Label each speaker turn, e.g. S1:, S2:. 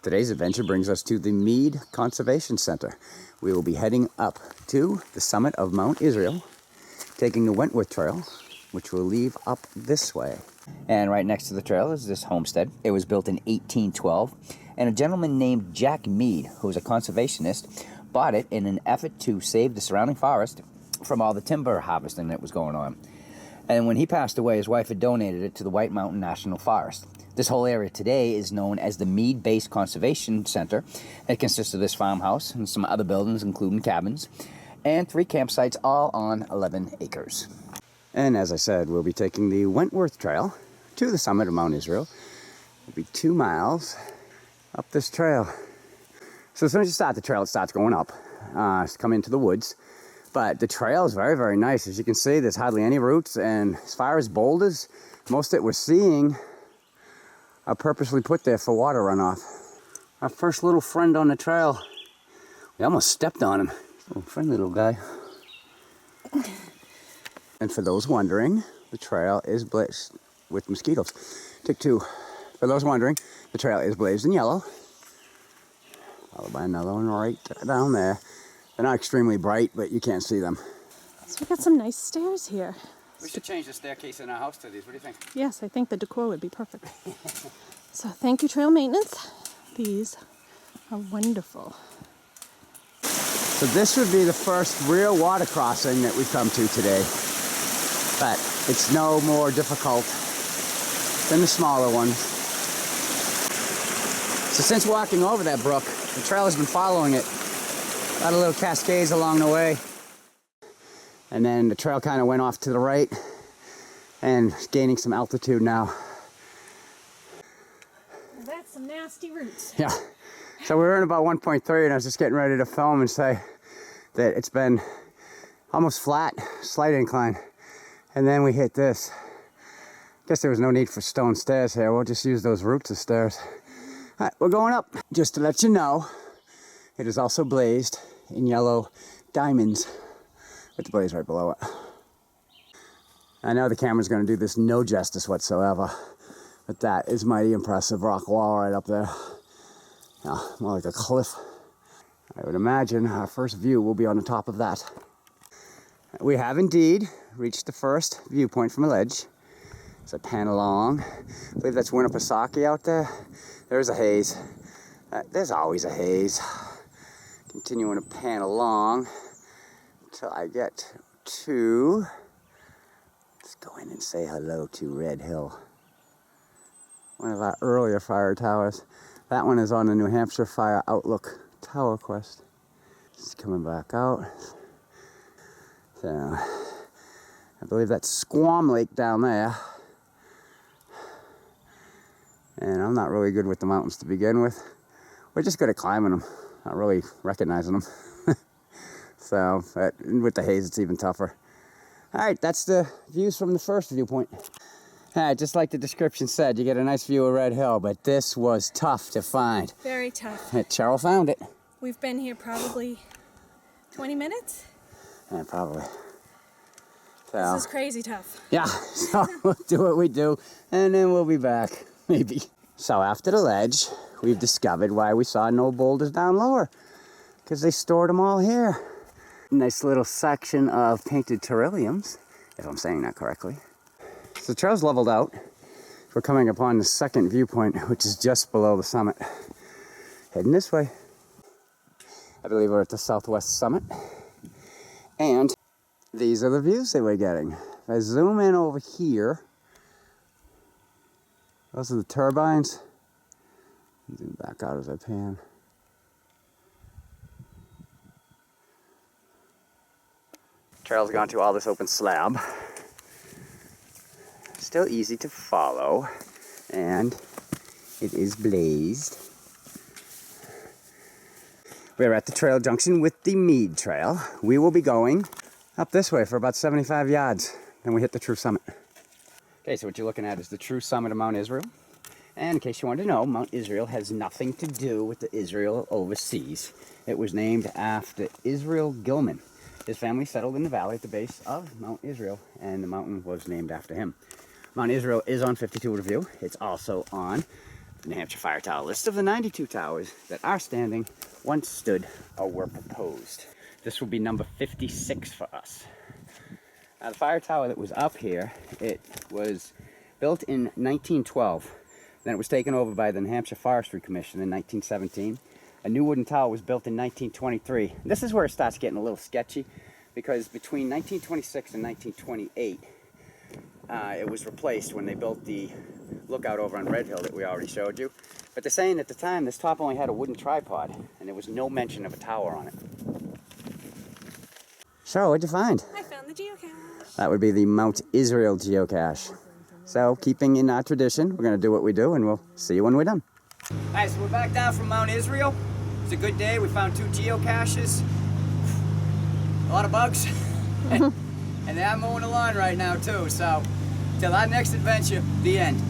S1: Today's adventure brings us to the Mead Conservation Center. We will be heading up to the summit of Mount Israel, taking the Wentworth Trail, which will lead up this way. And right next to the trail is this homestead. It was built in 1812, and a gentleman named Jack Mead, who was a conservationist, bought it in an effort to save the surrounding forest from all the timber harvesting that was going on. And when he passed away, his wife had donated it to the White Mountain National Forest. This whole area today is known as the Mead Base Conservation Center. It consists of this farmhouse and some other buildings, including cabins, and 3 campsites, all on 11 acres. And as I said, we'll be taking the Wentworth Trail to the summit of Mount Israel. It'll be 2 miles up this trail. So as soon as you start the trail, it starts going up. It's come into the woods. But the trail is very, very nice. As you can see, there's hardly any roots. And as far as boulders, most that we're seeing are purposely put there for water runoff. Our first little friend on the trail, we almost stepped on him. Oh, friendly little guy. And for those wondering, the trail is blazed with mosquitoes. Take 2. For those wondering, the trail is blazed in yellow, followed by another one right down there. They're not extremely bright, but you can't see them.
S2: So we got some nice stairs here.
S1: We should change the staircase in our house to these. What do you think?
S2: Yes, I think the decor would be perfect. So thank you, trail maintenance. These are wonderful.
S1: So this would be the first real water crossing that we come to today. But it's no more difficult than the smaller ones. So since walking over that brook, the trail has been following it. A lot of little cascades along the way. And then the trail kind of went off to the right and gaining some altitude now.
S2: That's some nasty roots.
S1: Yeah. So we're in about 1.3 and I was just getting ready to film and say that it's been almost flat, slight incline. And then we hit this. Guess there was no need for stone stairs here. We'll just use those roots as stairs. All right, we're going up. Just to let you know, it is also blazed in yellow diamonds with the blaze right below it. I know the camera's going to do this no justice whatsoever, but that is mighty impressive rock wall right up there. Yeah, more like a cliff. I would imagine our first view will be on the top of that. We have indeed reached the first viewpoint from a ledge. As I pan along, I believe that's Winnipesaukee out there. There's a haze. There's always a haze. Continuing to pan along until I get to, let's go in and say hello to Red Hill. One of our earlier fire towers. That one is on the New Hampshire Fire Outlook Tower Quest. Just coming back out. So, I believe that's Squam Lake down there. And I'm not really good with the mountains to begin with. We're just good at climbing them, not really recognizing them. So, but with the haze, it's even tougher. All right, that's the views from the first viewpoint. All right, just like the description said, you get a nice view of Red Hill, but this was tough to find.
S2: Very tough.
S1: Cheryl found it.
S2: We've been here probably 20 minutes.
S1: Yeah, probably. So,
S2: this is crazy tough.
S1: Yeah, so we'll do what we do, and then we'll be back, maybe. So after the ledge, we've discovered why we saw no boulders down lower, because they stored them all here. Nice little section of painted pteridiniums, if I'm saying that correctly. So the trail's leveled out. We're coming upon the second viewpoint, which is just below the summit. Heading this way. I believe we're at the southwest summit. And these are the views that we're getting. If I zoom in over here, those are the turbines. Zoom back out as I pan. Trail's gone to all this open slab. Still easy to follow, and it is blazed. We're at the trail junction with the Mead Trail. We will be going up this way for about 75 yards, then we hit the true summit. Okay, so what you're looking at is the true summit of Mount Israel. And in case you wanted to know, Mount Israel has nothing to do with the Israel overseas. It was named after Israel Gilman. His family settled in the valley at the base of Mount Israel, and the mountain was named after him. Mount Israel is on 52 Review. It's also on New Hampshire Fire Tower list of the 92 towers that are standing, once stood, or were proposed. This will be number 56 for us. Now the fire tower that was up here, it was built in 1912. Then it was taken over by the New Hampshire Forestry Commission in 1917. A new wooden tower was built in 1923. This is where it starts getting a little sketchy, because between 1926 and 1928, it was replaced when they built the lookout over on Red Hill that we already showed you. But they're saying at the time this top only had a wooden tripod, and there was no mention of a tower on it. So, what'd you find?
S2: I found the geocache.
S1: That would be the Mount Israel geocache. So, keeping in our tradition, we're going to do what we do, and we'll see you when we're done. Alright, so we're back down from Mount Israel. It's a good day. We found 2 geocaches. A lot of bugs. And they're mowing the lawn right now, too. So, till our next adventure, the end.